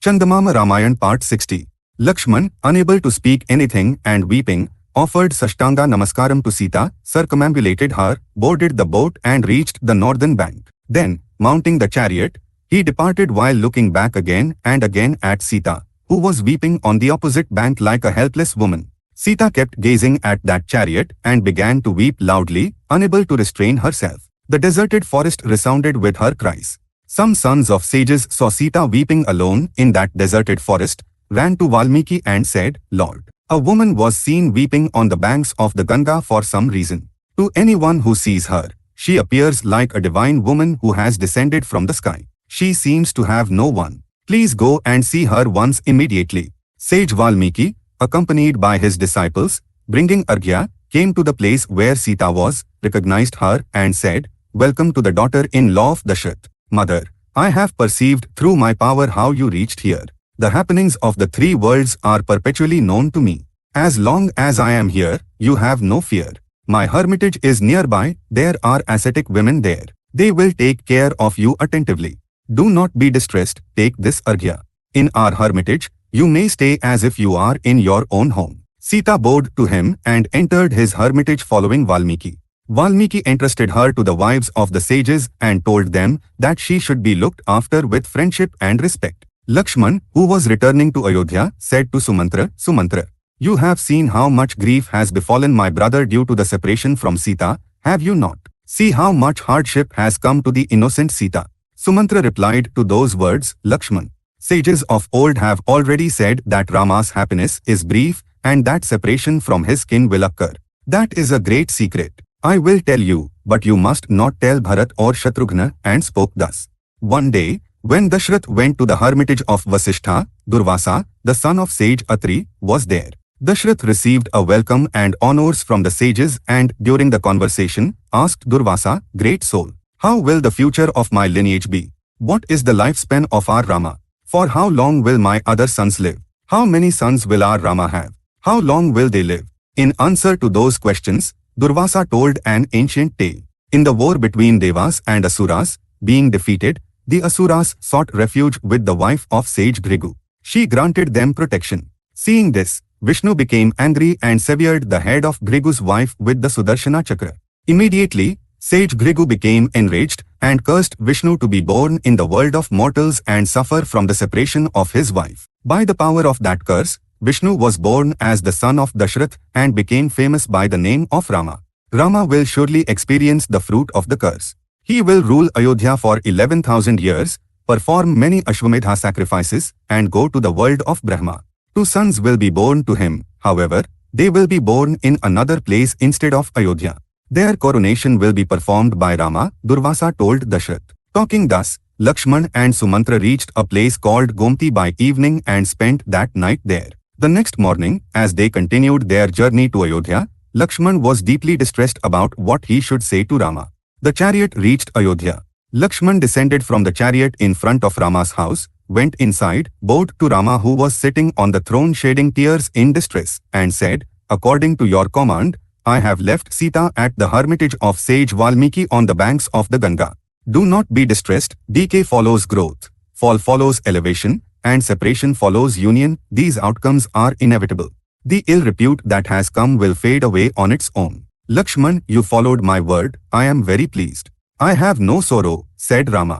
Chandamama Ramayana Part 60. Lakshman, unable to speak anything and weeping, offered Sashtanga Namaskaram to Sita, circumambulated her, boarded the boat and reached the northern bank. Then, mounting the chariot, he departed while looking back again and again at Sita, who was weeping on the opposite bank like a helpless woman. Sita kept gazing at that chariot and began to weep loudly, unable to restrain herself. The deserted forest resounded with her cries. Some sons of sages saw Sita weeping alone in that deserted forest, ran to Valmiki and said, "Lord, a woman was seen weeping on the banks of the Ganga for some reason. To anyone who sees her, she appears like a divine woman who has descended from the sky. She seems to have no one. Please go and see her once immediately." Sage Valmiki, accompanied by his disciples, bringing Arghya, came to the place where Sita was, recognized her and said, "Welcome to the daughter-in-law of Dashrath. Mother, I have perceived through my power how you reached here. The happenings of the three worlds are perpetually known to me. As long as I am here, you have no fear. My hermitage is nearby, there are ascetic women there. They will take care of you attentively. Do not be distressed, take this Arghya. In our hermitage, you may stay as if you are in your own home." Sita bowed to him and entered his hermitage following Valmiki. Valmiki entrusted her to the wives of the sages and told them that she should be looked after with friendship and respect. Lakshman, who was returning to Ayodhya, said to Sumantra, "Sumantra, you have seen how much grief has befallen my brother due to the separation from Sita, have you not? See how much hardship has come to the innocent Sita." Sumantra replied to those words, "Lakshman, sages of old have already said that Rama's happiness is brief and that separation from his kin will occur. That is a great secret. I will tell you, but you must not tell Bharat or Shatrughna," and spoke thus. One day, when Dashrath went to the hermitage of Vasishtha, Durvasa, the son of sage Atri, was there. Dashrath received a welcome and honors from the sages and, during the conversation, asked Durvasa, "Great soul, how will the future of my lineage be? What is the lifespan of our Rama? For how long will my other sons live? How many sons will our Rama have? How long will they live?" In answer to those questions, Durvasa told an ancient tale. In the war between Devas and Asuras, being defeated, the Asuras sought refuge with the wife of sage Bhrigu. She granted them protection. Seeing this, Vishnu became angry and severed the head of Bhrigu's wife with the Sudarshana Chakra. Immediately, sage Bhrigu became enraged and cursed Vishnu to be born in the world of mortals and suffer from the separation of his wife. By the power of that curse, Vishnu was born as the son of Dashrath and became famous by the name of Rama. Rama will surely experience the fruit of the curse. He will rule Ayodhya for 11,000 years, perform many Ashwamedha sacrifices, and go to the world of Brahma. 2 sons will be born to him, however, they will be born in another place instead of Ayodhya. Their coronation will be performed by Rama, Durvasa told Dashrath. Talking thus, Lakshman and Sumantra reached a place called Gomti by evening and spent that night there. The next morning, as they continued their journey to Ayodhya, Lakshman was deeply distressed about what he should say to Rama. The chariot reached Ayodhya. Lakshman descended from the chariot in front of Rama's house, went inside, bowed to Rama who was sitting on the throne shedding tears in distress, and said, "According to your command, I have left Sita at the hermitage of sage Valmiki on the banks of the Ganga. Do not be distressed, decay follows growth, fall follows elevation, and separation follows union. These outcomes are inevitable. The ill repute that has come will fade away on its own. Lakshman, you followed my word, I am very pleased. I have no sorrow," said Rama.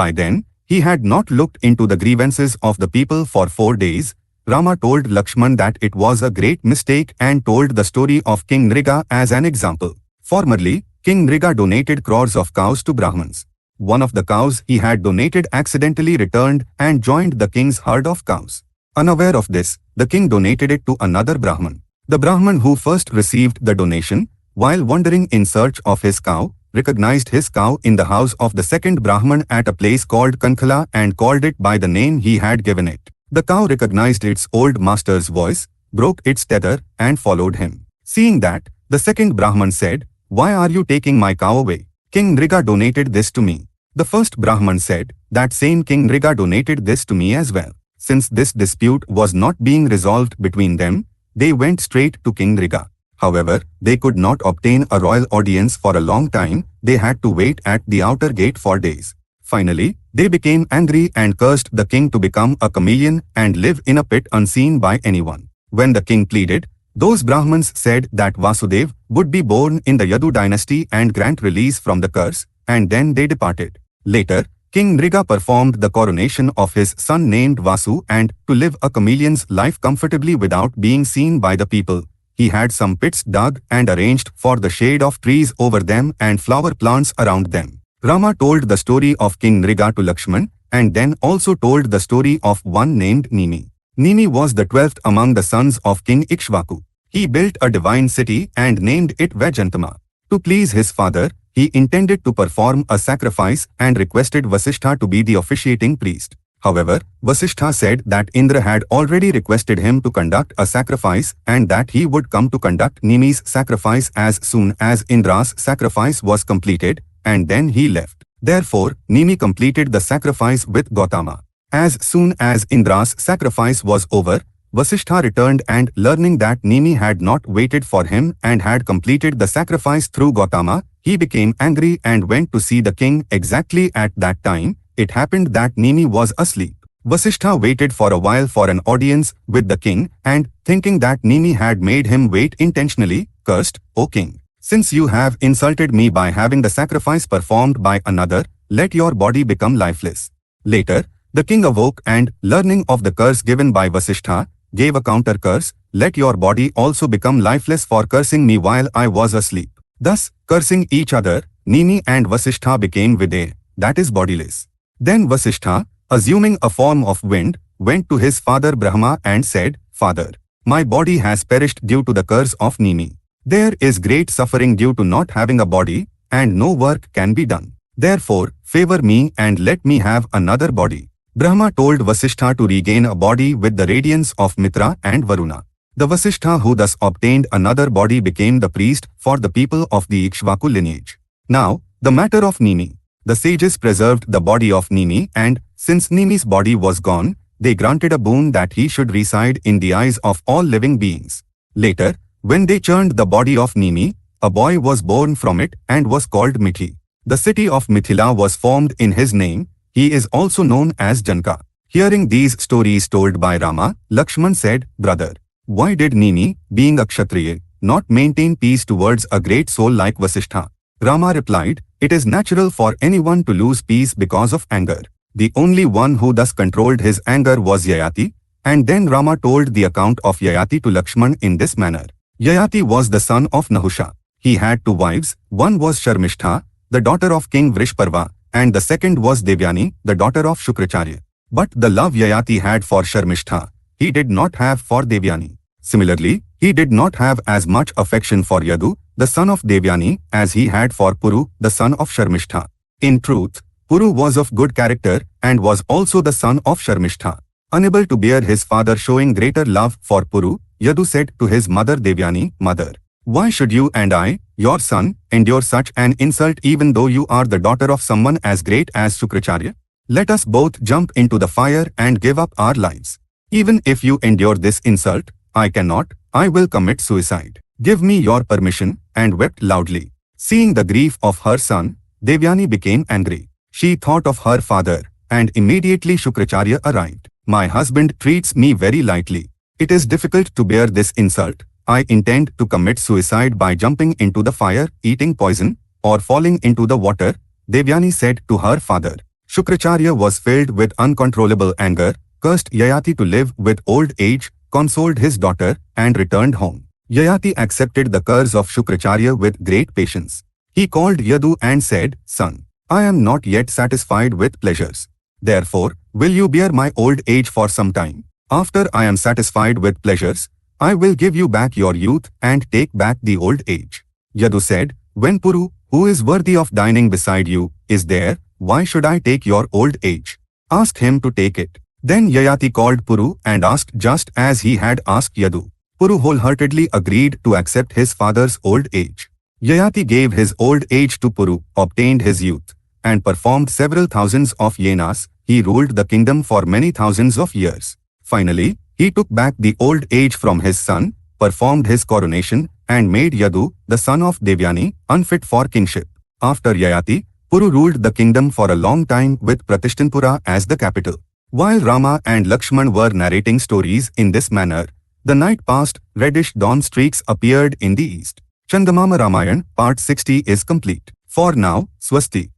By then, he had not looked into the grievances of the people for 4 days. Rama told Lakshman that it was a great mistake and told the story of King Nriga as an example. Formerly, King Nriga donated crores of cows to Brahmins. One of the cows he had donated accidentally returned and joined the king's herd of cows. Unaware of this, the king donated it to another Brahmin. The Brahmin who first received the donation, while wandering in search of his cow, recognized his cow in the house of the second Brahmin at a place called Kankhala and called it by the name he had given it. The cow recognized its old master's voice, broke its tether, and followed him. Seeing that, the second Brahmin said, "Why are you taking my cow away? King Nriga donated this to me." The first Brahmin said, "That same King Nriga donated this to me as well." Since this dispute was not being resolved between them, they went straight to King Nriga. However, they could not obtain a royal audience for a long time. They had to wait at the outer gate for days. Finally, they became angry and cursed the king to become a chameleon and live in a pit unseen by anyone. When the king pleaded, those Brahmins said that Vasudev would be born in the Yadu dynasty and grant release from the curse, and then they departed. Later, King Nriga performed the coronation of his son named Vasu, and to live a chameleon's life comfortably without being seen by the people, he had some pits dug and arranged for the shade of trees over them and flower plants around them. Rama told the story of King Nriga to Lakshman, and then also told the story of one named Nimi. Nimi was the 12th among the sons of King Ikshvaku. He built a divine city and named it Vaijantama. To please his father, he intended to perform a sacrifice and requested Vasishtha to be the officiating priest. However, Vasishtha said that Indra had already requested him to conduct a sacrifice and that he would come to conduct Nimi's sacrifice as soon as Indra's sacrifice was completed, and then he left. Therefore, Nimi completed the sacrifice with Gautama. As soon as Indra's sacrifice was over, Vasishtha returned and learning that Nimi had not waited for him and had completed the sacrifice through Gautama, he became angry and went to see the king. Exactly at that time, it happened that Nimi was asleep. Vasishtha waited for a while for an audience with the king and, thinking that Nimi had made him wait intentionally, cursed, "O king, since you have insulted me by having the sacrifice performed by another, let your body become lifeless." Later, the king awoke and, learning of the curse given by Vasishtha, gave a counter curse, "Let your body also become lifeless for cursing me while I was asleep." Thus, cursing each other, Nimi and Vasishtha became Videh, that is bodiless. Then Vasishtha, assuming a form of wind, went to his father Brahma and said, "Father, my body has perished due to the curse of Nimi. There is great suffering due to not having a body, and no work can be done. Therefore, favor me and let me have another body." Brahma told Vasishtha to regain a body with the radiance of Mitra and Varuna. The Vasishtha who thus obtained another body became the priest for the people of the Ikshvaku lineage. Now, the matter of Nimi. The sages preserved the body of Nimi and, since Nimi's body was gone, they granted a boon that he should reside in the eyes of all living beings. Later, when they churned the body of Nimi, a boy was born from it and was called Mithi. The city of Mithila was formed in his name. He is also known as Janka. Hearing these stories told by Rama, Lakshman said, "Brother, why did Nimi, being a Kshatriya, not maintain peace towards a great soul like Vasishtha?" Rama replied, "It is natural for anyone to lose peace because of anger. The only one who thus controlled his anger was Yayati." And then Rama told the account of Yayati to Lakshman in this manner. Yayati was the son of Nahusha. He had two wives. One was Sharmishtha, the daughter of King Vrishparva, and the second was Devyani, the daughter of Shukracharya. But the love Yayati had for Sharmishtha, he did not have for Devyani. Similarly, he did not have as much affection for Yadu, the son of Devyani, as he had for Puru, the son of Sharmishtha. In truth, Puru was of good character and was also the son of Sharmishtha. Unable to bear his father showing greater love for Puru, Yadu said to his mother Devyani, "Mother, why should you and I, your son, endure such an insult even though you are the daughter of someone as great as Shukracharya? Let us both jump into the fire and give up our lives. Even if you endure this insult, I cannot, I will commit suicide. Give me your permission," and wept loudly. Seeing the grief of her son, Devyani became angry. She thought of her father, and immediately Shukracharya arrived. "My husband treats me very lightly. It is difficult to bear this insult. I intend to commit suicide by jumping into the fire, eating poison, or falling into the water," Devyani said to her father. Shukracharya was filled with uncontrollable anger, cursed Yayati to live with old age, consoled his daughter, and returned home. Yayati accepted the curse of Shukracharya with great patience. He called Yadu and said, "Son, I am not yet satisfied with pleasures. Therefore, will you bear my old age for some time? After I am satisfied with pleasures, I will give you back your youth and take back the old age." Yadu said, "When Puru, who is worthy of dining beside you, is there, why should I take your old age? Ask him to take it." Then Yayati called Puru and asked just as he had asked Yadu. Puru wholeheartedly agreed to accept his father's old age. Yayati gave his old age to Puru, obtained his youth, and performed several thousands of yenas. He ruled the kingdom for many thousands of years. Finally, he took back the old age from his son, performed his coronation, and made Yadu, the son of Devyani, unfit for kingship. After Yayati, Puru ruled the kingdom for a long time with Pratishtanpura as the capital. While Rama and Lakshman were narrating stories in this manner, the night passed, reddish dawn streaks appeared in the east. Chandamama Ramayana, Part 60 is complete. For now, Swasti.